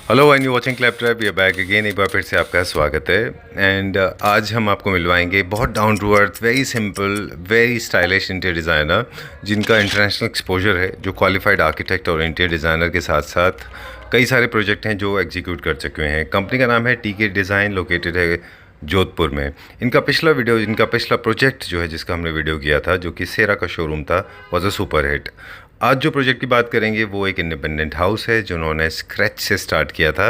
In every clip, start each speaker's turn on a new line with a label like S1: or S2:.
S1: Hello and you watching clap trap, ये back again. एक बार फिर से आपका स्वागत है। एंड आज हम आपको मिलवाएंगे बहुत down to earth, very simple, very stylish interior designer जिनका इंटरनेशनल एक्सपोजर है, जो क्वालिफाइड आर्किटेक्ट और इंटीरियर डिज़ाइनर के साथ साथ कई सारे प्रोजेक्ट हैं जो एग्जीक्यूट कर चुके हैं। कंपनी का नाम है टीके डिज़ाइन, लोकेटेड है जोधपुर में। इनका पिछला प्रोजेक्ट जो है, जिसका हमने वीडियो किया था, जो कि सेरा का शोरूम था, वॉज अ सुपर हिट। आज जो प्रोजेक्ट की बात करेंगे वो एक इंडिपेंडेंट हाउस है जो उन्होंने स्क्रैच से स्टार्ट किया था।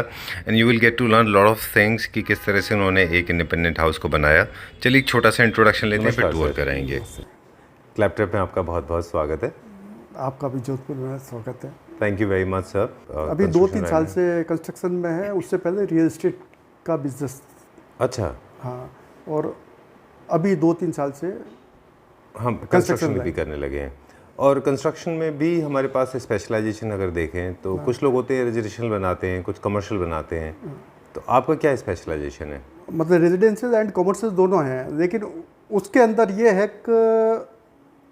S1: And you will get to learn lot of things कि किस तरह से उन्होंने एक इंडिपेंडेंट हाउस को बनाया। चलिए एक छोटा सा इंट्रोडक्शन लेते हैं, फिर टूर कराएंगे। क्लैप ट्रैप में आपका बहुत बहुत स्वागत है।
S2: आपका भी जोधपुर में स्वागत है।
S1: Thank you very much sir.
S2: अभी 2-3 साल से कंस्ट्रक्शन में है, उससे पहले रियल एस्टेट का बिजनेस।
S1: अच्छा।
S2: हाँ, और अभी 2-3 साल से
S1: हम कंस्ट्रक्शन भी करने लगे हैं। और कंस्ट्रक्शन में भी हमारे पास स्पेशलाइजेशन अगर देखें तो कुछ लोग होते हैं रेजिडेंशियल बनाते हैं, कुछ कमर्शियल बनाते हैं। तो आपका क्या स्पेशलाइजेशन है?
S2: मतलब रेजिडेंशियल एंड कमर्शियल दोनों हैं, लेकिन उसके अंदर ये है कि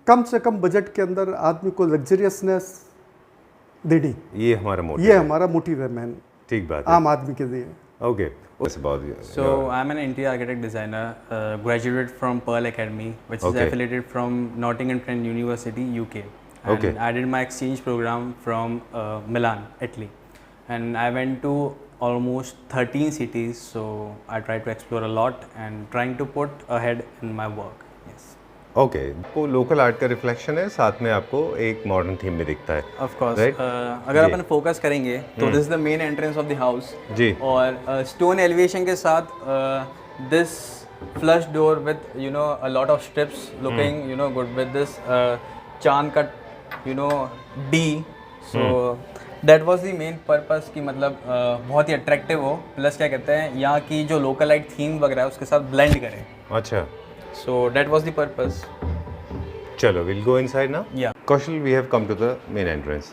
S2: कम से कम बजट के अंदर आदमी को लग्जरियसनेस देनी,
S1: ये हमारा मोटिव
S2: ये हमारा मोटिव है मैन।
S1: ठीक बात है,
S2: आम आदमी के लिए।
S1: Okay.
S3: So I'm an interior architect designer, graduated from Pearl Academy, which is affiliated from Nottingham Trent University, UK. And I did my exchange program from Milan, Italy. And I went to almost 13 cities, so I tried to explore a lot and trying to put ahead in my work. Yes.
S1: Okay. आपको local art का reflection है, साथ में आपको एक modern theme में दिखता है।
S3: ऑफ कोर्स, अगर अपन फोकस करेंगे तो this is the main entrance of the house
S1: जी।
S3: और स्टोन एलिवेशन के साथ this flush door with a lot of strips looking good with this चांद कट डी। So that was the main purpose कि मतलब बहुत ही अट्रैक्टिव हो, प्लस क्या कहते हैं यहाँ की जो लोकलाइट थीम वगैरह है उसके साथ ब्लेंड करें।
S1: अच्छा।
S3: So that was the purpose.
S1: चलो, we'll go inside now.
S3: Yeah.
S1: Kaushal, we have come to the main entrance.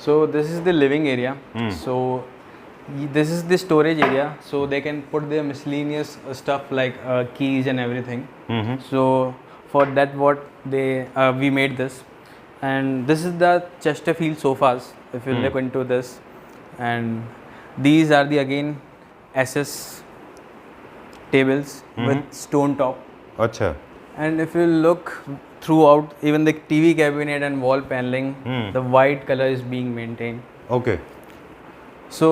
S3: So this is the living area. So this is the storage area. So they can put their miscellaneous stuff like keys and everything. So for that, what we made this, and this is the Chesterfield sofas. If you look into this, and these are the again SS tables with stone top.
S1: अच्छा।
S3: And if you look throughout, even the TV cabinet and wall paneling, the white color is being maintained.
S1: Okay.
S3: So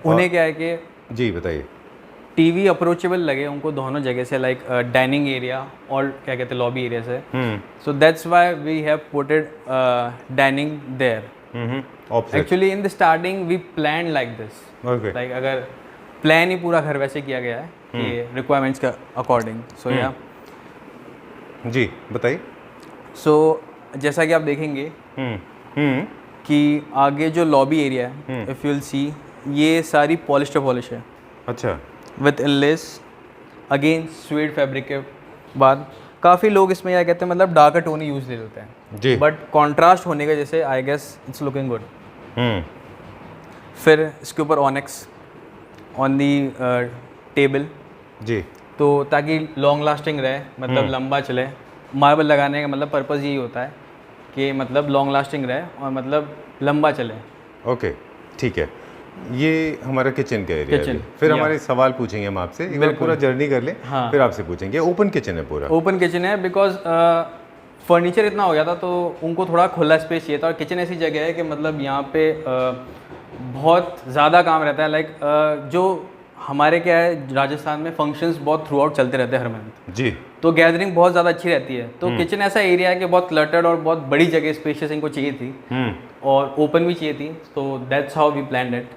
S3: उन्हें क्या है कि
S1: जी बताइए।
S3: TV approachable लगे उनको दोनों जगह से, लाइक डाइनिंग एरिया और क्या कहते हैं लॉबी एरिया से। So that's why we have putted dining there. Actually in the starting we plan like this, like अगर प्लान ही पूरा घर वैसे किया गया है कि रिक्वायरमेंट्स का अकॉर्डिंग। सो या
S1: जी बताइए।
S3: सो जैसा कि आप देखेंगे कि आगे जो लॉबी एरिया है, इफ यू विल सी, ये सारी पॉलिस्टर पॉलिश है।
S1: अच्छा।
S3: विथ इनलेस, अगेन स्वीट फैब्रिक के बाद काफ़ी लोग इसमें क्या कहते हैं मतलब डार्कर टोन ही यूज़ ले लेते हैं
S1: जी,
S3: बट कॉन्ट्रास्ट होने का जैसे I guess it's looking good. फिर इसके ऊपर ऑनेक्स ऑन दी टेबल
S1: जी,
S3: तो ताकि लॉन्ग लास्टिंग रहे, मतलब लंबा चले। मार्बल लगाने का मतलब पर्पज़ यही होता है कि मतलब लॉन्ग लास्टिंग रहे और मतलब लंबा चले।
S1: ओके ठीक है। ये हमारा किचन का एरिया है। फिर हमारे सवाल पूछेंगे हम आपसे, एक बार पूरा जर्नी कर ले।
S3: हाँ।
S1: फिर आपसे पूछेंगे। ओपन किचन है पूरा?
S3: ओपन किचन है बिकॉज फर्नीचर इतना हो गया था तो उनको थोड़ा खुला स्पेस चाहिए था, और किचन ऐसी जगह है कि मतलब यहाँ पे बहुत ज़्यादा काम रहता है। लाइक जो हमारे क्या है राजस्थान में फंक्शंस बहुत थ्रू आउट चलते रहते हैं हर मंथ जी, तो गैदरिंग बहुत ज़्यादा अच्छी रहती है। तो किचन ऐसा एरिया है कि बहुत क्लटर्ड और बहुत बड़ी जगह स्पेशियस इनको चाहिए थी और ओपन भी चाहिए थी। तो that's how we planned it.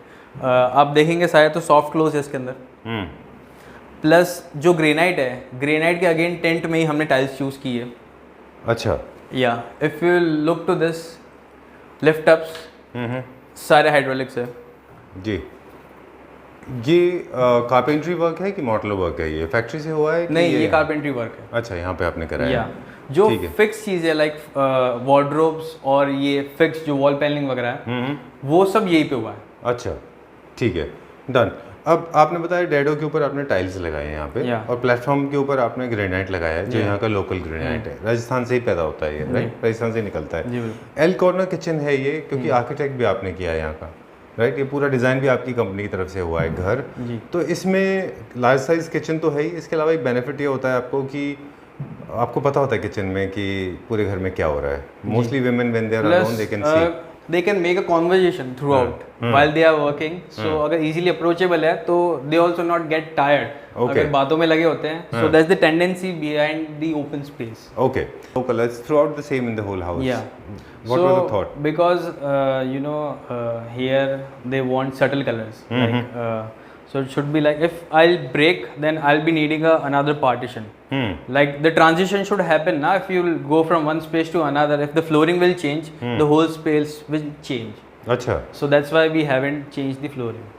S3: आप देखेंगे शायद तो सॉफ्ट क्लोज है इसके अंदर। प्लस जो ग्रेनाइट है, ग्रेनाइट के अगेन टेंट में ही हमने टाइल्स चूज़ की है।
S1: अच्छा।
S3: या if you look to this lift ups सारे हाइड्रोलिक्स है
S1: जी। ये कारपेंट्री वर्क है कि मॉडलर वर्क है? ये फैक्ट्री से हुआ है कि
S3: नहीं, ये कारपेंट्री वर्क है।
S1: अच्छा, यहाँ पे आपने कराया?
S3: जो फिक्स चीज़ है लाइक वार्डरोब्स और ये फिक्स जो वॉल पैनलिंग वगैरह है वो सब यहीं पे हुआ है।
S1: अच्छा ठीक है, डन। अब आपने बताया डैडो के ऊपर आपने टाइल्स लगाए हैं यहाँ पे, और प्लेटफॉर्म के ऊपर आपने ग्रेनाइट लगाया है जो यहाँ का लोकल ग्रेनाइट है, राजस्थान से ही पैदा होता है ये, राइट? राजस्थान से निकलता है। एल कॉर्नर किचन है ये, क्योंकि आर्किटेक्ट भी आपने किया है यहाँ का, राइट, ये पूरा डिज़ाइन भी आपकी कंपनी की तरफ से हुआ है घर।
S3: जी।
S1: तो इसमें लार्ज साइज किचन तो है ही, इसके अलावा एक बेनिफिट ये होता है आपको कि आपको पता होता है किचन में कि पूरे घर में क्या हो रहा है। Mostly women when they are alone they can see।
S3: they can make a conversation throughout while they are working, so अगर easily approachable है तो they also not get tired अगर बातों में लगे होते हैं, so that's the tendency behind the open space।
S1: Okay, so colors throughout the same in the whole house।
S3: Yeah।
S1: What
S3: so,
S1: was the thought?
S3: Because here they want subtle colors, like so it should be like if I'll break, then I'll be needing another partition। Like the transition should happen now. If you'll go from one space to another, if the flooring will change, the whole space will change।
S1: अच्छा,
S3: So that's why we haven't changed the flooring।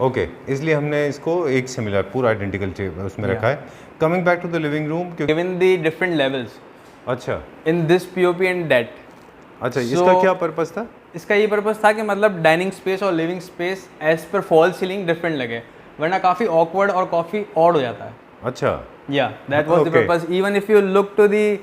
S1: Okay, इसलिए हमने इसको एक similar पूरा identical उसमें रखा है। Coming back to the living room, क्योंकि
S3: Given the different levels
S1: अच्छा
S3: in this POP and that,
S1: अच्छा, इसका क्या पर्पस था?
S3: इसका ये पर्पस था कि मतलब डाइनिंग स्पेस और living space as per false ceiling different लगे, वरना काफ़ी ऑकवर्ड और काफ़ी ऑड हो जाता है।
S1: अच्छा,
S3: या that was the
S1: Okay।
S3: Purpose. Even if you look to the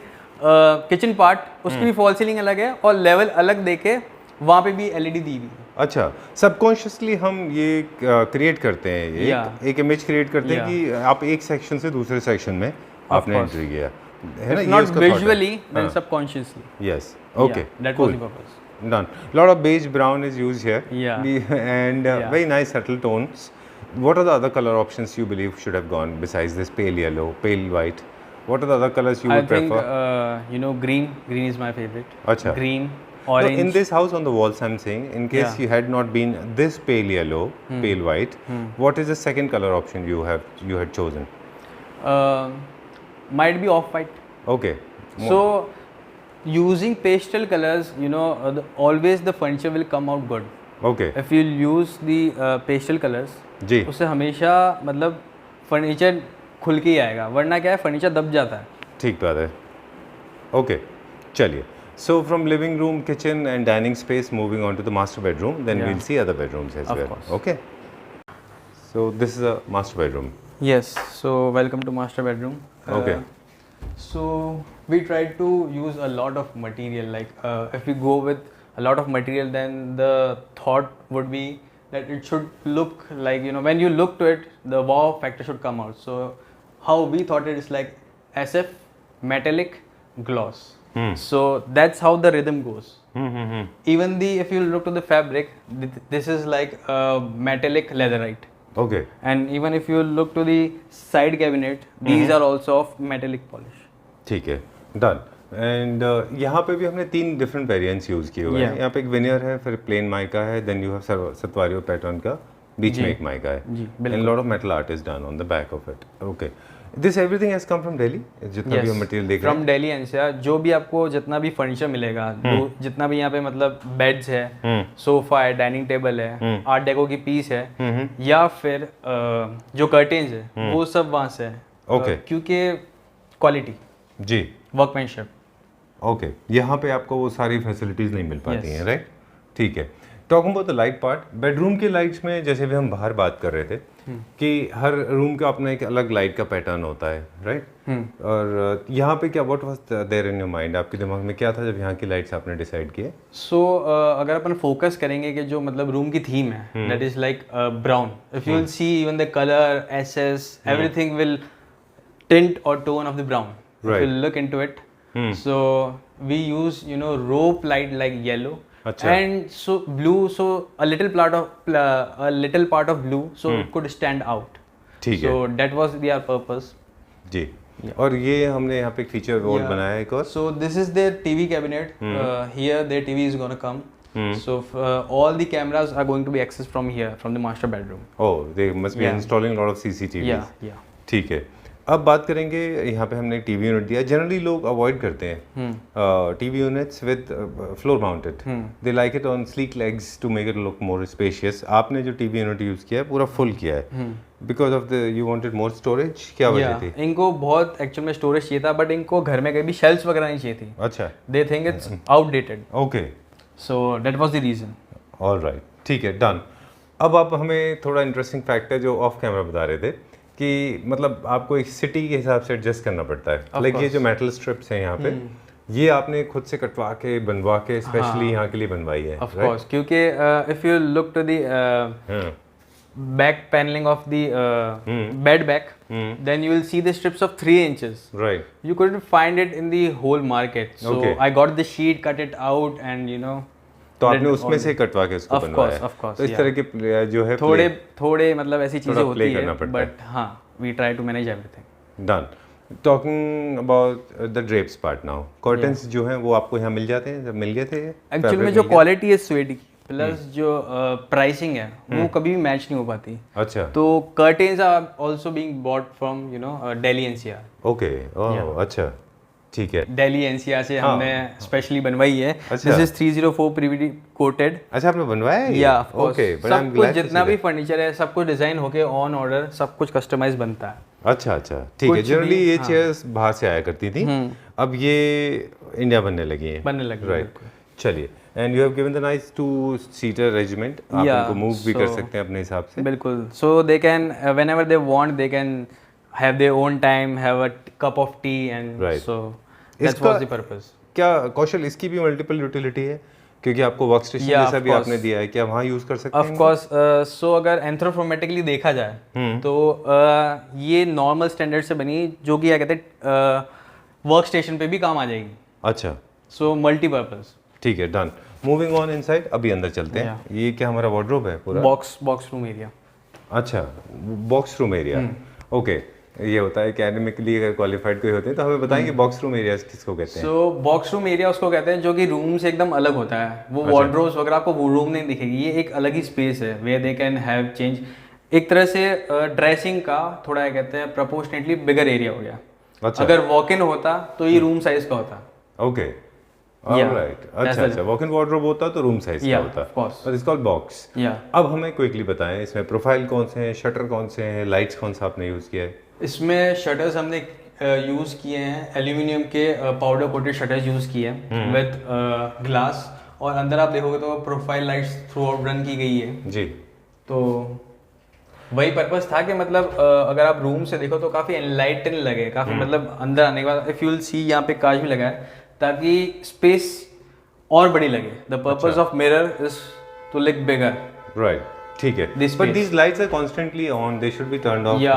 S3: kitchen part, उसकी भी फॉल सीलिंग अलग है और लेवल अलग देके वहाँ पे भी एलईडी दी हुई है।
S1: अच्छा, सबकॉन्शियसली हम ये क्रिएट करते हैं, एक इमेज क्रिएट करते हैं कि आप एक सेक्शन से दूसरे सेक्शन में आपने एंट्री किया है ना, ये
S3: नॉट
S1: उसका thought है।
S3: Visually then subconsciously.
S1: Yes, okay,
S3: that
S1: cool,
S3: was the purpose.
S1: done। Lot of beige brown is used here।
S3: Yeah।
S1: And very nice subtle tones। What are the other color options you believe should have gone besides this pale yellow, pale white? What are the other colors you
S3: I
S1: would
S3: think
S1: prefer?
S3: green is my favorite।
S1: अच्छा।
S3: green,
S1: No,
S3: orange।
S1: in this house on the walls I'm saying, in case
S3: Yeah।
S1: you had not been this pale yellow, pale white, what is the second color option you had chosen?
S3: Might be off white।
S1: Okay,
S3: So using pastel colors, always the furniture will come out good।
S1: okay,
S3: If you use the pastel colors,
S1: जी,
S3: उससे हमेशा मतलब furniture खुल के ही आएगा, वरना क्या है furniture दब जाता है।
S1: ठीक बात है। Okay, चलिए। So from living room, kitchen and dining space, moving on to the master bedroom, then
S3: Yeah।
S1: we'll see other bedrooms as
S3: Of
S1: well.
S3: course।
S1: Okay. So this is a master bedroom.
S3: Yes, so welcome to master bedroom।
S1: Okay।
S3: So we tried to use a lot of material, like if we go with a lot of material, then the thought would be that it should look like, when you look to it, the wow factor should come out। So how we thought it is like SF, metallic, gloss। So that's how the rhythm goes। Even if you look to the fabric, this is like metallic leatherite।
S1: Okay,
S3: And even if you look to the side cabinet, these are also of metallic polish।
S1: ठीक है, done. And यहाँ पे भी हमने 3 different variants use किए हुए हैं।
S3: Yeah।
S1: यहाँ पे एक विनियर है, फिर प्लेन माइका है, then you have statuario pattern का, बीच में एक माइका है,
S3: जी,
S1: and lot of metal art is done on the back of it. Okay, this everything has come from Delhi, जितना भी हम मटेरियल देख रहे
S3: फ्रॉम दिल्ली एनसीआर। जो भी आपको जितना भी फर्नीचर मिलेगा, जितना भी यहाँ पे मतलब बेड्स है, सोफा है, डाइनिंग टेबल है, आर्ट डेको की पीस है, या फिर जो कर्टेन्स है, वो सब वहाँ से है।
S1: Okay।
S3: क्योंकि क्वालिटी,
S1: हैं जी।
S3: वर्कमैनशिप।
S1: ओके, यहाँ पे आपको वो सारी फैसिलिटीज़ नहीं मिल पाती हैं, राइट? ठीक है। Talking about the light part, bedroom की लाइट्स में जैसे भी हम बाहर बात कर रहे थे कि हर रूम का अपना एक अलग लाइट का पैटर्न होता है, राइट? और यहाँ पे क्या, what was there in your mind, आपके दिमाग में क्या था जब यहाँ की लाइट्स आपने डिसाइड किए?
S3: सो अगर अपन फोकस करेंगे कि जो मतलब रूम की थीम है, that is like brown. If you will see even the colour, एसेस, everything will tint or tone of the brown.
S1: Right।
S3: If you look into it, so we use rope light like yellow,
S1: अच्छा।
S3: and so blue, so a little part of blue, so it could stand out।
S1: ठीक है
S3: So that was their purpose।
S1: जी। और ये हमने यहाँ पे एक feature wall
S3: Yeah।
S1: बनाया है एक और।
S3: So this is their TV cabinet। Here their TV is gonna come। So all the cameras are going to be accessed from here, from the master bedroom।
S1: Oh, they must be
S3: Yeah।
S1: installing a lot of CCTVs।
S3: Yeah।
S1: ठीक है। अब बात करेंगे, यहाँ पे हमने एक TV unit दिया। जनरली लोग अवॉइड करते हैं TV units with floor mounted, they like it on sleek legs to make it look more spacious. आपने जो टीवी यूनिट यूज़ किया है पूरा फुल किया है, because of the you wanted more storage, क्या वजह थी?
S3: इनको बहुत एक्चुअल में स्टोरेज चाहिए था, बट इनको घर में कभी शेल्फ्स वगैरह नहीं चाहिए थी।
S1: अच्छा,
S3: they think it's outdated.
S1: Okay,
S3: so that was the reason.
S1: Alright, ठीक है, डन। अब आप हमें थोड़ा इंटरेस्टिंग फैक्ट है जो ऑफ कैमरा बता रहे थे कि मतलब आपको एक सिटी के हिसाब से एडजस्ट करना पड़ता है। लाइक ये जो मेटल स्ट्रिप्स हैं यहाँ पे, ये आपने खुद से कटवा के बनवा के स्पेशली यहाँ के लिए बनवाई है?
S3: ऑफ कोर्स, क्योंकि if you look to the
S1: हाँ,
S3: back paneling of the bed back, then you will see the strips of 3 inches.
S1: Right.
S3: You couldn't find it in the whole market. So
S1: Okay.
S3: I got the sheet, cut it out, and you know.
S1: तो आपने
S3: did
S1: उसमें
S3: all-
S1: से कटवा के उसको
S3: Of
S1: बनवाया
S3: course,
S1: है।
S3: of course,
S1: तो इस
S3: yeah.
S1: तरह के जो है
S3: थोड़े मतलब ऐसी चीजें
S1: थोड़ा
S3: होती
S1: play
S3: है,
S1: करना पड़ता है।
S3: but हाँ, we try to manage everything.
S1: Done. Talking about the drapes part now, curtains जो हैं वो आपको यहाँ मिल जाते हैं? जब मिल गए थे
S3: एक्चुअल में जो क्वालिटी है स्वेड की प्लस जो प्राइसिंग है वो कभी भी मैच नहीं हो पाती।
S1: अच्छा,
S3: तो curtains are also being bought from you know Delhi NCR.
S1: Okay, oh अच्छा, ठीक है।
S3: दिल्ली एनसीआर से हमने स्पेशली बनवाई है।
S1: अच्छा।
S3: This is 304 PVD coated.
S1: अच्छा, आपने बनवाया है ये?
S3: या of course,
S1: okay, but I am
S3: सब कुछ
S1: ग्लैड
S3: जितना भी फर्नीचर है सब कुछ डिजाइन होके ऑन ऑर्डर सब कुछ कस्टमाइज बनता है।
S1: अच्छा अच्छा, ठीक है।
S3: कुछ
S1: जनरली
S3: भी,
S1: ये
S3: हाँ।
S1: चेयर्स बाहर से आया करती थी, अब ये इंडिया बनने लगी हैं।
S3: बनने लगी हैं,
S1: राइट। चलिए, and you have given the nice 2 seater arrangement, आप
S3: Yeah,
S1: इनको मूव भी कर
S3: so-
S1: सकते हैं अपने हिसाब से।
S3: बिल्कुल। So they can whenever they want they can have their own time, have a cup of tea and
S1: Right.
S3: So that's
S1: इसका-
S3: वाज द पर्पस।
S1: क्या कौशल इसकी भी मल्टीपल यूटिलिटी है? क्योंकि आपको वर्क स्टेशन
S3: Yeah,
S1: जैसा
S3: of
S1: भी
S3: course.
S1: आपने दिया है, क्या वहाँ यूज कर सकते
S3: ऑफ
S1: हैं?
S3: कोर्स, सो अगर एंथ्रोपोमेटिकली देखा जाए तो ये नॉर्मल स्टैंडर्ड से बनी जो कि क्या कहते हैं वर्क स्टेशन पे भी काम आ जाएगी।
S1: अच्छा,
S3: सो मल्टीपर्पज।
S1: ठीक है, डन। मूविंग ऑन इनसाइड, अभी अंदर चलते हैं। ये क्या हमारा वार्डरोब है पूरा?
S3: Box room area.
S1: अच्छा, बॉक्स रूम एरिया, ओके। ये होता है एकेडमिकली अगर क्वालिफाइड कोई होते हैं तो हमें बताएंगे बॉक्स रूम एरिया किसको कहते हैं?
S3: सो बॉक्स रूम एरिया उसको कहते हैं जो कि रूम से एकदम अलग होता है। वो वार्डरोब्स वगैरह आपको वो रूम नहीं दिखेगी, ये एक अलग ही स्पेस है where they can have change. एक तरह से ड्रेसिंग का थोड़ा क्या कहते हैं प्रोपोर्शनेटली बिगर एरिया हो गया।
S1: अच्छा,
S3: अगर वॉक इन होता तो ये रूम साइज का होता।
S1: Okay,
S3: Yeah,
S1: alright.
S3: that's
S1: अच्छा
S3: the-
S1: अच्छा, वॉक इन वार्डरोब होता तो रूम साइज का
S3: Yeah,
S1: होता,
S3: of course.
S1: But it's called box.
S3: या
S1: अब हमें क्विकली बताएं, इसमें प्रोफाइल कौन से हैं, शटर कौन से हैं, लाइट्स कौन सा आपने यूज़ किया है?
S3: इसमें शटर्स हमने यूज़ किए हैं एल्यूमिनियम के पाउडर कोटेड शटर्स यूज़ किए हैं विद ग्लास, और अंदर आप देखोगे तो profile lights through out run की गई है।
S1: जी,
S3: तो वही पर्पस था कि मतलब अगर आप रूम से देखो तो काफ़ी एनलाइटन लगे, काफ़ी मतलब अंदर आने के बाद इफ़ यू विल सी यहाँ पे कांच भी लगा है ताकि स्पेस और बड़ी लगे। The purpose of mirror is to look bigger.
S1: Right, ठीक है।
S3: This
S1: but
S3: space.
S1: These lights are constantly on, they should be turned off.
S3: या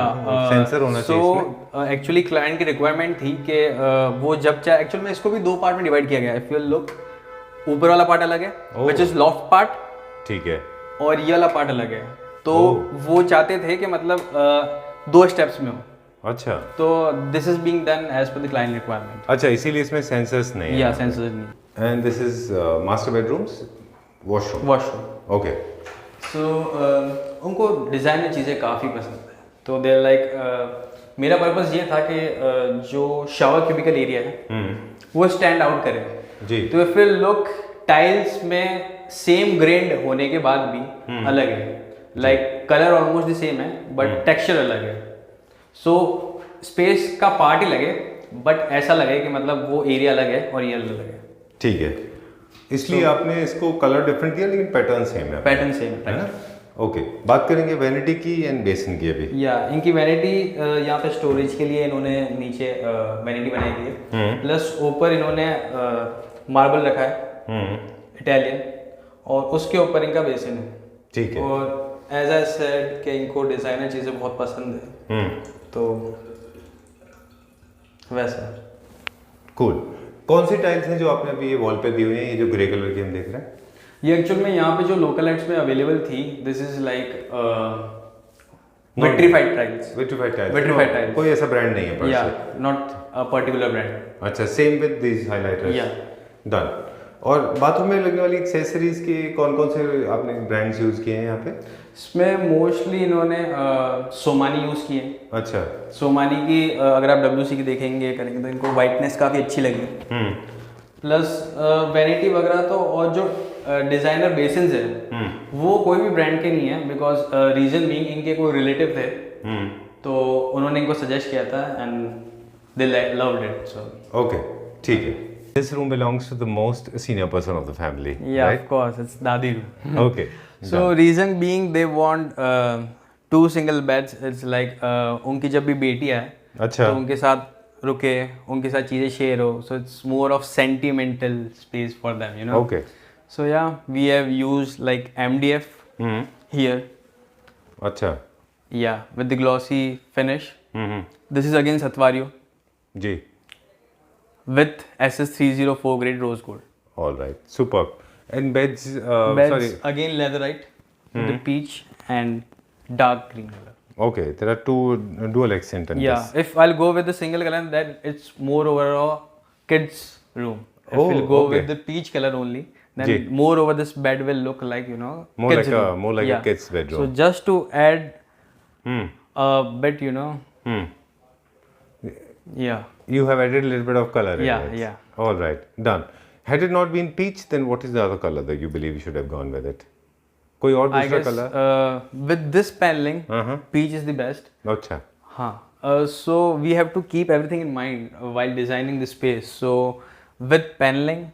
S1: सेंसर होना चाहिए इसमें।
S3: एक्चुअली क्लाइंट की रिक्वायरमेंट थी कि वो जब चाहे, एक्चुअल में इसको भी 2 पार्ट में डिवाइड किया गया है। इफ यू लुक, ऊपर वाला पार्ट अलग है विच इज लॉफ्ट पार्ट,
S1: ठीक है,
S3: और ये वाला पार्ट अलग है। तो वो चाहते थे कि मतलब 2 स्टेप्स में हो।
S1: अच्छा
S3: तो this is being done as per the client requirement.
S1: अच्छा, इसीलिए इसमें सेंसर्स नहीं
S3: या
S1: है।
S3: सेंसर नहीं।
S1: And this is master bedrooms, washroom.
S3: Washroom.
S1: Okay,
S3: so उनको डिज़ाइन में चीज़ें काफ़ी पसंद है, तो दे लाइक मेरा पर्पस ये था कि जो शावर क्यूबिकल एरिया है वो स्टैंड आउट करे।
S1: जी,
S3: तो इफ यू लुक, टाइल्स में सेम ग्रेन्ड होने के बाद भी अलग है, like colour almost the same है बट टेक्सचर अलग है। सो स्पेस का पार्ट ही लगे बट ऐसा लगे कि मतलब वो एरिया अलग है और ये अलग है।
S1: ठीक है। इसलिए आपने इसको कलर डिफरेंट दिया लेकिन पैटर्न सेम है।
S3: पैटर्न सेम
S1: है ना? ओके, बात करेंगे वैनिटी की एंड बेसिन की अभी।
S3: या इनकी वैनिटी यहाँ पे स्टोरेज के लिए इन्होंने नीचे वैनिटी बनाई हुई है, प्लस ऊपर इन्होंने मार्बल रखा है इटालियन, और उसके ऊपर इनका बेसिन है।
S1: ठीक है।
S3: और एज आई सेड कि इनको डिज़ाइनर चीज़ें बहुत पसंद है, तो वैसा।
S1: कूल। कौन सी टाइल्स हैं जो आपने अभी ये वॉल पे दी हुई हैं, ये जो ग्रे कलर की हम देख रहे हैं?
S3: ये एक्चुअल में यहाँ पे जो लोकल लाइट्स में अवेलेबल थी, this is like vitrified tiles.
S1: Vitrified tiles.
S3: Vitrified tiles.
S1: कोई ऐसा ब्रांड नहीं है पर
S3: या
S1: से।
S3: Not a particular brand.
S1: अच्छा, सेम विद दीज हाइलाइटर्स।
S3: या
S1: डन। और बाथरूम में लगने वाली एक्सेसरीज के कौन कौन से आपने ब्रांड्स यूज किए हैं यहाँ पे?
S3: इसमें मोस्टली इन्होंने सोमानी यूज़ किए।
S1: अच्छा।
S3: सोमानी की अगर आप WC की देखेंगे करेंगे तो इनको वाइटनेस काफ़ी अच्छी लगी। प्लस वैनिटी वगैरह तो, और जो डिज़ाइनर बेसिन्स है वो कोई भी ब्रांड के नहीं है, बिकॉज रीजन बीइंग इनके कोई रिलेटिव थे तो उन्होंने इनको सजेस्ट किया था and they loved it. So
S1: okay, ठीक है। This room belongs to the most senior person of the family,
S3: या of course it's dadi room.
S1: Okay.
S3: So reason being they want 2 single beds. It's like उनकी जब भी बेटी आए
S1: अच्छा।
S3: तो उनके साथ रुके, उनके साथ चीज़ें शेयर हो, so it's more of sentimental space for them, you know.
S1: Okay.
S3: So yeah, we have used like MDF here.
S1: अच्छा.
S3: Yeah, with the glossy finish.
S1: Hmm.
S3: This is again Satvario
S1: जी.
S3: with SS304 grade rose gold.
S1: All right. Superb. And beds.
S3: Beds
S1: Sorry.
S3: again leatherite with the peach and dark green color.
S1: Okay. There are two dual accent in
S3: Yeah,
S1: this.
S3: if I'll go with the single color, then it's more over a kid's room. If
S1: Oh,
S3: we'll go
S1: okay.
S3: with the peach color only, then
S1: Ji.
S3: more over this bed will look like, you know,
S1: More
S3: kids
S1: like a-
S3: room.
S1: more like a
S3: Yeah.
S1: kid's bedroom.
S3: So just to add
S1: Hmm.
S3: a bit, you know,
S1: Hmm.
S3: yeah.
S1: You have added a little bit of color. in
S3: Yeah,
S1: it.
S3: yeah.
S1: All right. Done. Had it not been peach, then what is the other color that you believe you should have gone with it? कोई और
S3: I
S1: दूसरा
S3: guess
S1: color?
S3: with this paneling,
S1: Uh-huh.
S3: peach is the best.
S1: अच्छा.
S3: Huh. So we have to keep everything in mind while designing the space. So with paneling,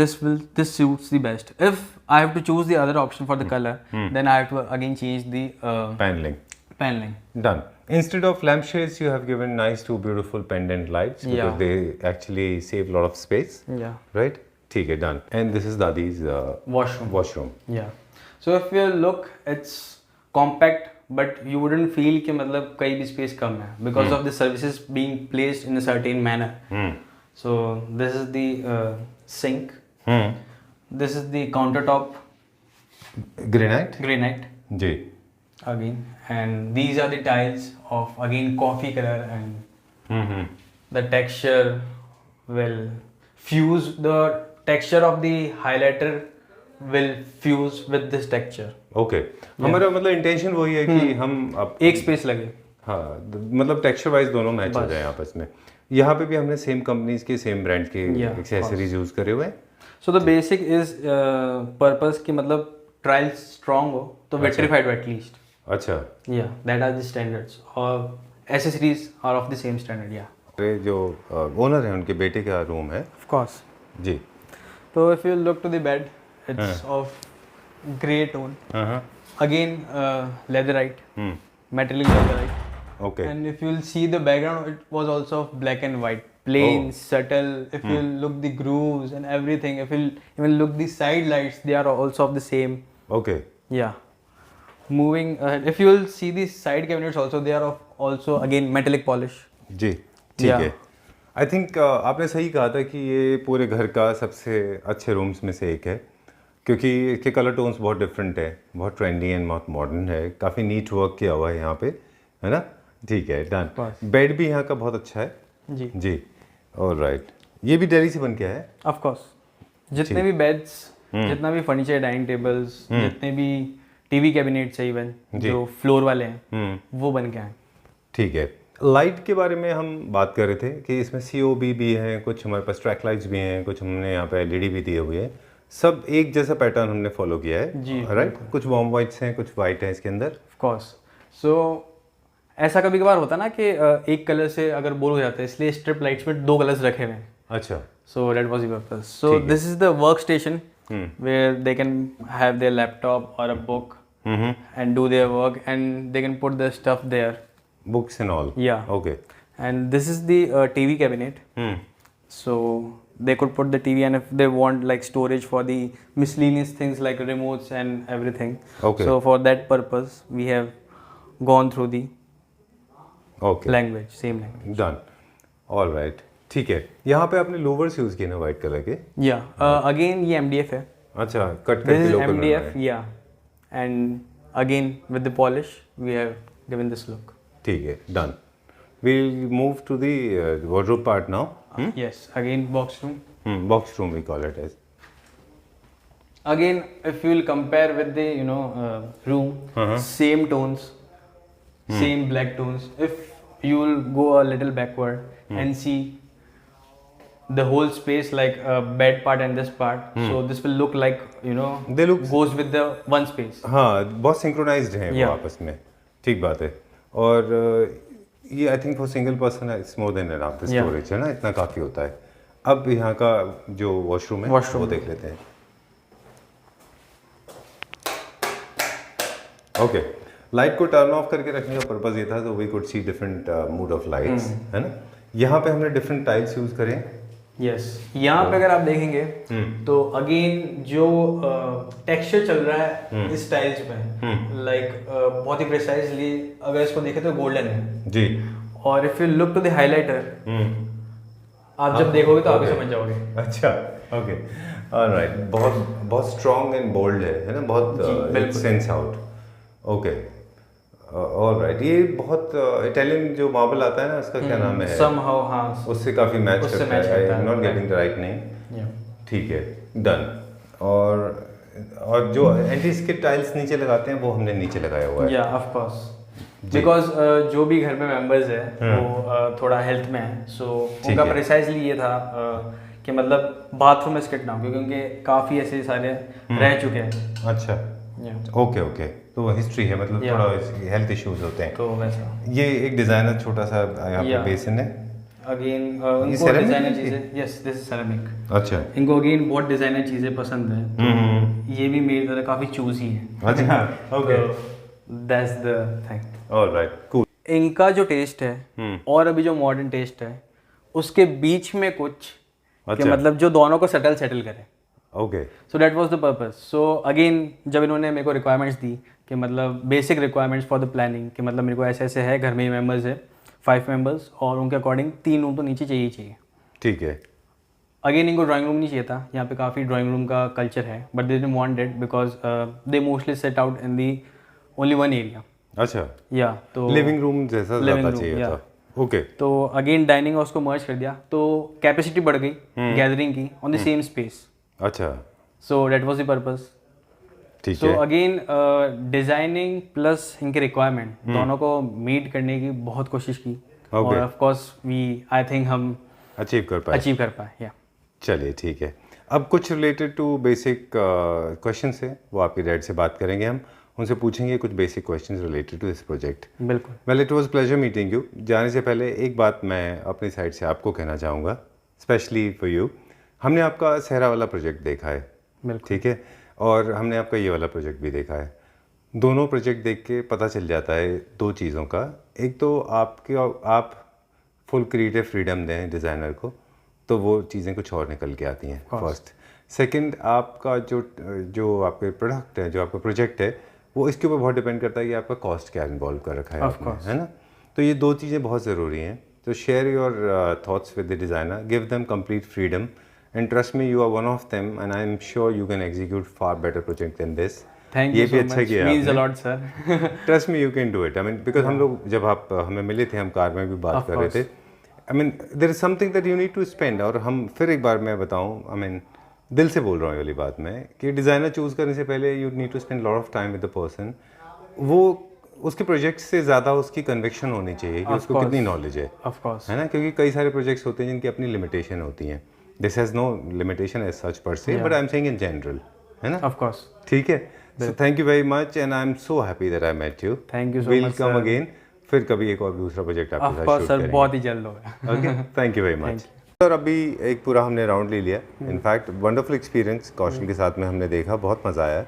S3: this suits the best. If I have to choose the other option for the color, then I have to again change the
S1: Paneling.
S3: paneling.
S1: Done. Instead of lampshades, you have given nice two beautiful pendant lights because
S3: Yeah.
S1: they actually save a lot of space.
S3: Yeah.
S1: Right? ठीक है, done. And this is Dadi's
S3: Washroom.
S1: washroom.
S3: Yeah. So if you look, it's compact, but you wouldn't feel कि मतलब कहीं भी space कम है because of the services being placed in a certain manner. So this is the sink. This is the countertop
S1: Granite?
S3: granite
S1: जी.
S3: again, and these are the tiles of again coffee color, and the texture will fuse. The texture of the highlighter will fuse with this texture.
S1: Okay. हमारा मतलब intention वही है कि हम अब
S3: एक space लगे.
S1: हाँ मतलब टेक्सचर वाइज दोनों मैच हो जाए आपस में. यहाँ पे भी हमने सेम कंपनीज के सेम ब्रांड के
S3: Yeah,
S1: एक्सेसरीज यूज करे हुए हैं.
S3: So the basic is purpose कि मतलब trials strong हो तो vitrified at least.
S1: अच्छा.
S3: Yeah, that are the standards. और accessories are of the same standard. Yeah.
S1: ये जो ओनर है उनके बेटे का रूम है.
S3: Of course.
S1: जी.
S3: So if you look to the bed, it's of grey tone. Again, leatherite, metallic leatherite.
S1: Okay.
S3: And if you'll see the background, it was also of black and white, plain, subtle. If you look the grooves and everything, if you even look the side lights, they are also of the same.
S1: Okay.
S3: Yeah. Moving ahead, if you will see the side cabinets also, they are of also again metallic polish.
S1: जी. ठीक
S3: Yeah.
S1: है. I think आपने सही कहा था कि ये पूरे घर का सबसे अच्छे रूम्स में से एक है क्योंकि इसके कलर टोन्स बहुत डिफरेंट है, बहुत ट्रेंडी एंड बहुत मॉडर्न है, काफ़ी नीट वर्क किया हुआ है यहाँ पे, है ना. ठीक है, डन. बेड भी यहाँ का बहुत अच्छा है.
S3: जी.
S1: जी. ऑलराइट. ये भी दिल्ली से बन के आया है.
S3: Of course. जितने भी बेड्स, जितना भी फर्नीचर, डाइनिंग टेबल्स, जितने भी टीवी कैबिनेट्स है इवन जो फ्लोर वाले हैं, वो बन के आए.
S1: ठीक है. लाइट के बारे में हम बात कर रहे थे कि इसमें COB भी हैं, कुछ हमारे पास ट्रैक लाइट्स भी हैं, कुछ हमने यहाँ पे LED भी दिए हुए हैं. सब एक जैसा पैटर्न हमने फॉलो किया है.
S3: जी.
S1: राइट. कुछ वार्म वाइट्स हैं, कुछ वाइट हैं इसके अंदर.
S3: Of course. So ऐसा कभी कभार होता है ना कि एक कलर से अगर बोर हो जाता है, इसलिए स्ट्रिप लाइट्स में दो कलर्स रखे हुए हैं.
S1: अच्छा.
S3: So that was the purpose. So this is the workstation where they can have their laptop or a book and do their work, and they can put their stuff there.
S1: Books and all.
S3: Yeah.
S1: Okay.
S3: And this is the TV cabinet. So they could put the TV, and if they want like storage for the miscellaneous things like remotes and everything.
S1: Okay.
S3: So for that purpose, we have gone through the
S1: okay.
S3: language, same language.
S1: Done. Alright. ठीक है. यहाँ पे आपने louvers use किए ना white colour के.
S3: Yeah. Again, ये MDF है.
S1: अच्छा. कट
S3: This
S1: करके
S3: is
S1: local
S3: MDF. Yeah. And again with the polish, we have given this look.
S1: ठीक है. Done. We'll move to the wardrobe part now.
S3: Yes. Again, box room.
S1: Box room we call it as.
S3: Again, if you will compare with the room, same tones, same black tones. If you will go a little backward and see the whole space like bed part and this part, so this will look like
S1: They look-
S3: goes with the one space.
S1: हाँ बहुत synchronised हैं वो
S3: Yeah.
S1: आपस में. ठीक बात है. और ये I think for single person it's more than enough the
S3: Yeah.
S1: Storage, है ना. इतना काफ़ी होता है. अब यहाँ का जो वॉशरूम है
S3: Washroom.
S1: वो देख लेते हैं. ओके. लाइट को टर्न ऑफ करके रखने का पर्पज़ ये था तो we could see different mood of lights, है ना. यहाँ पे हमने डिफरेंट टाइल्स यूज़ करें।
S3: यस, यहाँ पे अगर आप देखेंगे तो अगेन जो टेक्सचर चल रहा है इस टाइल्स पे, लाइक बहुत ही प्रिसाइजली अगर इसको देखें तो गोल्डन है
S1: जी।
S3: और if you look to the highlighter, आप जब देखोगे तो आप ही समझ जाओगे।
S1: अच्छा, ओके, ऑलराइट। बहुत बहुत स्ट्रॉन्ग एंड बोल्ड है ना, बहुत सेंस आउट। Okay, alright. ये बहुत इटालियन जो मार्बल आता है ना, उसका क्या नाम है?
S3: somehow, हाँ,
S1: उससे काफ़ी मैच
S3: उससे
S1: करता
S3: match
S1: है।
S3: करता
S1: आई एम
S3: है,
S1: not getting the write name.
S3: Yeah.
S1: ठीक है, डन। और जो एंटी स्किड टाइल्स नीचे लगाते हैं वो हमने नीचे लगाया हुआ है।
S3: या ऑफ कोर्स, बिकॉज जो भी घर में मेंबर्स है वो थोड़ा हेल्थ में है, सो उनका प्रिसाइजली ये था कि मतलब बाथरूम में स्किड ना हो, क्योंकि उनके काफ़ी ऐसे सारे रह चुके हैं।
S1: अच्छा, ओके ओके, तो वो हिस्ट्री है, मतलब थोड़ा हेल्थ इश्यूज होते हैं।
S3: तो वैसा
S1: ये एक डिज़ाइनर छोटा सा यहाँ पे बेसिन है।
S3: अगेन उनको डिज़ाइनर चीज़ें, यस दिस इज सेरेमिक।
S1: अच्छा,
S3: इनको अगेन बहुत डिज़ाइनर चीज़ें पसंद है, तो ये भी मेरी तरह काफ़ी चूजी है।
S1: अच्छा, okay,
S3: that's the thing.
S1: Alright, cool.
S3: इनका जो टेस्ट है और अभी जो मॉडर्न टेस्ट है उसके बीच में कुछ कि मतलब जो दोनों को सेटल करे।
S1: Okay,
S3: so that was the purpose. So again जब इन्होंने मेरे को रिक्वायरमेंट्स दी कि मतलब basic requirements for the planning, कि मतलब मेरे को ऐसे ऐसे है, घर में ही मेंबर्स है 5 मेंबर्स और उनके अकॉर्डिंग 3 रूम तो नीचे चाहिए।
S1: ठीक है।
S3: अगेन इनको ड्राइंग रूम नहीं चाहिए था, यहाँ पे काफ़ी ड्राइंग रूम का कल्चर है, but they didn't want it because they mostly set out in the only one area.
S1: अच्छा,
S3: या तो
S1: लिविंग रूम जैसा ज़्यादा चाहिए था। ओके,
S3: तो अगेन डाइनिंग और उसको मर्ज कर दिया, तो कैपेसिटी बढ़ गई गैदरिंग की ऑन द सेम स्पेस।
S1: अच्छा,
S3: so that was the purpose.
S1: ठीक
S3: सो
S1: है।
S3: अगेन डिज़ाइनिंग प्लस इनके रिक्वायरमेंट दोनों को मीट करने की बहुत कोशिश की, और of course we I think हम
S1: अचीव कर पाए।
S3: या
S1: चलिए, ठीक है। अब कुछ रिलेटेड टू बेसिक क्वेश्चंस है, वो आपके डैड से बात करेंगे, हम उनसे पूछेंगे कुछ basic questions related to this project.
S3: बिल्कुल।
S1: Well, it was pleasure meeting you. जाने से पहले एक बात मैं अपनी साइड से आपको कहना चाहूँगा, स्पेशली फॉर यू। हमने आपका सहरा वाला प्रोजेक्ट देखा है,
S3: बिल्कुल,
S1: ठीक है, और हमने आपका ये वाला प्रोजेक्ट भी देखा है। दोनों प्रोजेक्ट देख के पता चल जाता है दो चीज़ों का। एक तो आप फुल क्रिएटिव फ्रीडम दें डिज़ाइनर को, तो वो चीज़ें कुछ और निकल के आती हैं, फर्स्ट। सेकंड, आपका जो आपके प्रोडक्ट है, जो आपका प्रोजेक्ट है, वो इसके ऊपर बहुत डिपेंड करता है कि आपका कॉस्ट क्या इन्वॉल्व कर रखा है आपने, है ना। तो ये दो चीज़ें बहुत ज़रूरी हैं। तो share your thoughts with the designer, give them complete freedom, and trust me, you are one of them, and I am sure you can execute far better project than this.
S3: Thank
S1: ये
S3: you
S1: भी
S3: so
S1: अच्छा
S3: much,
S1: किया
S3: means a
S1: आपने।
S3: Lot sir.
S1: Trust me, you can do it. I mean, because हम लोग जब आप हमें मिले थे, हम कार में भी बात कर रहे थे। I mean, there is something that you need to spend. और हम फिर एक बार मैं बताऊं, आई मीन दिल से बोल रहा हूँ ये वाली बात में, कि डिज़ाइनर चूज़ करने से पहले you need to spend lot of time with the person. वो उसके प्रोजेक्ट से ज़्यादा उसकी कन्विक्शन होनी चाहिए कि उसको कितनी नॉलेज है,
S3: ऑफ कोर्स,
S1: है ना। क्योंकि कई सारे प्रोजेक्ट्स होते हैं जिनकी अपनी लिमिटेशन होती हैं। This has no limitation as such per se, but I am saying in general, है ना।
S3: Of course.
S1: ठीक है। So thank you very much, and I am so happy that I met you.
S3: Thank you so
S1: will
S3: much
S1: come again, फिर कभी एक और दूसरा project आपके
S3: ऑफ
S1: साथ
S3: कोर्स
S1: शूट
S3: सर,
S1: करेंगे।
S3: बहुत ही जल्द होगा।
S1: Okay, thank you very much sir. अभी एक पूरा हमने राउंड ले लिया। इनफैक्ट वंडरफुल एक्सपीरियंस कौशल के साथ में हमने देखा, बहुत मज़ा आया।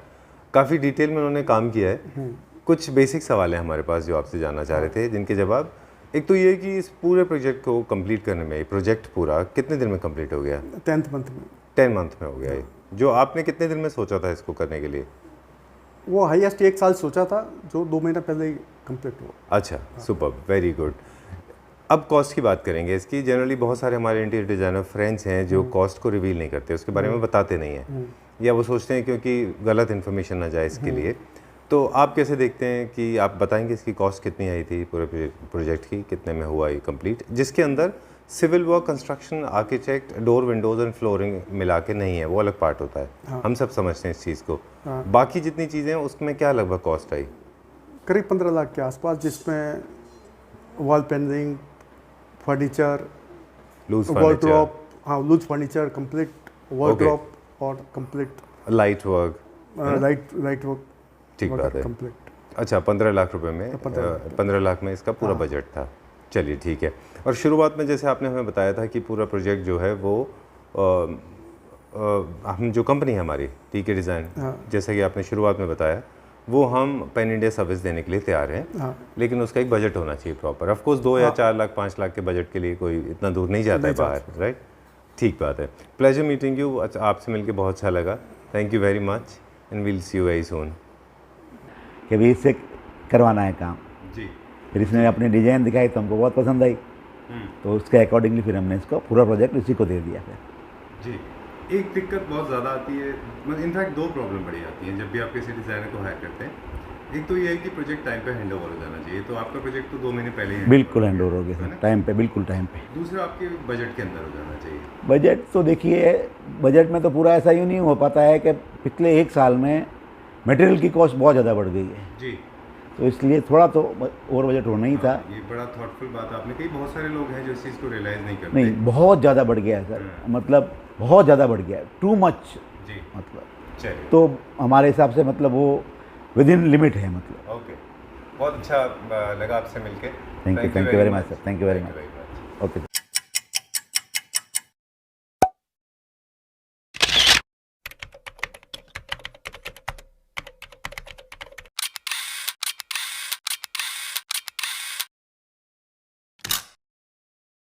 S1: काफ़ी डिटेल में उन्होंने काम किया है। कुछ बेसिक सवाल हैं हमारे पास जो आपसे जानना चाह रहे थे, जिनके जवाब, एक तो ये कि इस पूरे प्रोजेक्ट को कंप्लीट करने में, प्रोजेक्ट पूरा कितने दिन में कंप्लीट हो गया?
S2: 10th मंथ में।
S1: 10 मंथ में हो गया ये। जो आपने कितने दिन में सोचा था इसको करने के लिए?
S2: वो हाईएस्ट 1 साल सोचा था, जो 2 महीना पहले ही कंप्लीट हुआ।
S1: अच्छा, सुपर, वेरी गुड। अब कॉस्ट की बात करेंगे इसकी। जनरली बहुत सारे हमारे इंटीरियर डिज़ाइनर फ्रेंड्स हैं जो कॉस्ट को रिवील नहीं करते, उसके बारे में बताते नहीं हैं, या वो सोचते हैं क्योंकि गलत इन्फॉर्मेशन ना जाए इसके लिए। तो आप कैसे देखते हैं कि आप बताएंगे इसकी कॉस्ट कितनी आई थी पूरे प्रोजेक्ट की, कितने में हुआ ये कंप्लीट, जिसके अंदर civil work, construction, architect, door, windows and flooring मिला के नहीं है, वो अलग पार्ट होता है। हम सब समझते हैं इस चीज़ को। बाकी जितनी चीज़ें हैं उसमें क्या लगभग कॉस्ट आई?
S2: करीब 15 लाख के आसपास, जिसमें wall painting, furniture,
S1: loose
S2: wardrobe, हाँ लूज फर्नीचर कंप्लीट, वॉलड्रॉप और complete
S1: light work,
S2: light work,
S1: ठीक बात है।
S2: कंप्लीट।
S1: अच्छा, 15 लाख रुपए में, 15 लाख में इसका पूरा बजट था। चलिए, ठीक है। और शुरुआत में जैसे आपने हमें बताया था कि पूरा प्रोजेक्ट जो है वो हम जो कंपनी है हमारी TK डिज़ाइन, जैसा कि आपने शुरुआत में बताया, वो हम पैन इंडिया सर्विस देने के लिए तैयार हैं,
S2: हाँ।
S1: लेकिन उसका एक बजट होना चाहिए प्रॉपर। ऑफ कोर्स 2 या 4 लाख 5 लाख के बजट के लिए कोई इतना दूर नहीं जाता है बाहर, राइट? ठीक बात है। प्लेजर मीटिंग यू, आपसे मिलके बहुत अच्छा लगा। Thank you very much and will see you very soon.
S4: कि भाई इससे करवाना है काम।
S1: जी
S4: फिर इसने अपनी डिज़ाइन दिखाई तो हमको बहुत पसंद आई, तो उसके अकॉर्डिंगली फिर हमने इसको पूरा प्रोजेक्ट उसी को दे दिया। फिर
S1: जी, एक दिक्कत बहुत ज़्यादा आती है, मतलब इनफैक्ट 2 प्रॉब्लम बड़ी आती हैं जब भी आप किसी डिज़ाइनर को हायर करते हैं। एक तो ये है कि प्रोजेक्ट टाइम पे हैंड ओवर हो जाना चाहिए, तो आपका प्रोजेक्ट तो 2 महीने पहले ही
S4: बिल्कुल हैंड ओवर हो गया सर, टाइम पे, बिल्कुल टाइम पे।
S1: दूसरा आपके बजट के अंदर हो जाना चाहिए।
S4: बजट तो देखिए, बजट में तो पूरा ऐसा ही नहीं हो पाता है कि पिछले 1 साल में मटेरियल की कॉस्ट बहुत ज़्यादा बढ़ गई है,
S1: जी,
S4: तो इसलिए थोड़ा तो ओवर बजट होना ही था।
S1: ये बड़ा थॉटफुल बात आपने कही। बहुत सारे लोग हैं जो इस चीज़ को रियलाइज़ नहीं करते।
S4: नहीं, बहुत ज़्यादा बढ़ गया है सर, मतलब बहुत ज़्यादा बढ़ गया है, टू मच।
S1: जी,
S4: मतलब
S1: चलिए,
S4: तो हमारे हिसाब से मतलब वो विद इन लिमिट है मतलब।
S1: ओके, बहुत अच्छा लगा आपसे मिलके।
S4: Thank you very much sir, thank you very much. Okay.